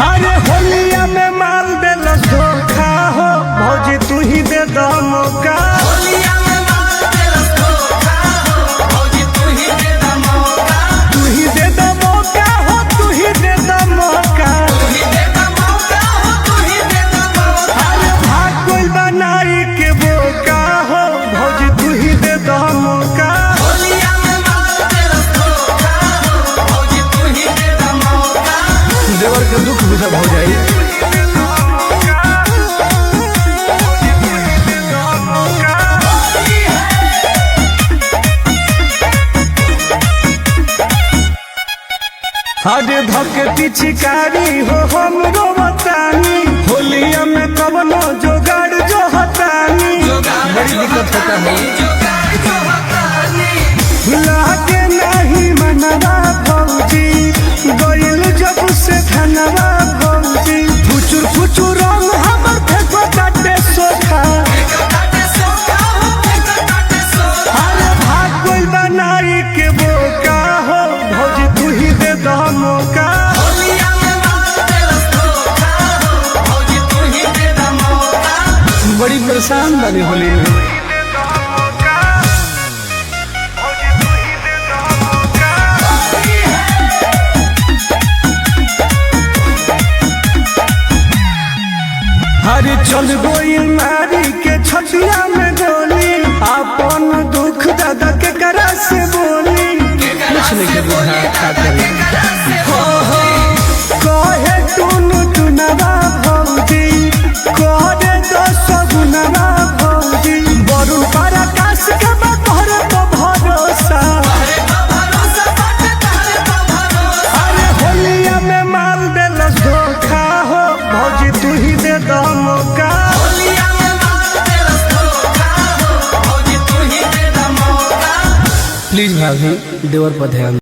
अरे होलिया में माल देलस धोखा हो भौजी तू ही दे दो मौका। तू ही दे दो मौका हो तू ही दे दो मौका। अरे भाग कोई बनाई के बोका हो भौजी तू ही दे दो मौका। देवर के दुख बुझा हो जाई। अरे धके पिछकारी हो हमरो बतानी होलिया में कवनो जोगाड़ जो हतानी। बड़ी दिक्कत होता है लागे नहीं मनवा भौजी गइल जब से धनवा भौजी। फुचुर फुचुर रंग हमर फेंको काटे सोखा। अरे भाग कोई बनाई के बोका हो भौजी तू ही दे दो मौका। बड़ी परेशान बनी होली में। अरे चल गोई मारी के छठिया में गोली अपन दुख दादा के करा से बोली। कुछ नहीं के बुझा का करी कहे टून टूनवा भौजी करे दो सगुनवा भौजी। बरू पर आकाश के बहर तो भरोसा। अरे होलिया में माल देलस धोखा हो भौजी तू ही दे दो मौका। प्लीज भाभी देवर पर ध्यान।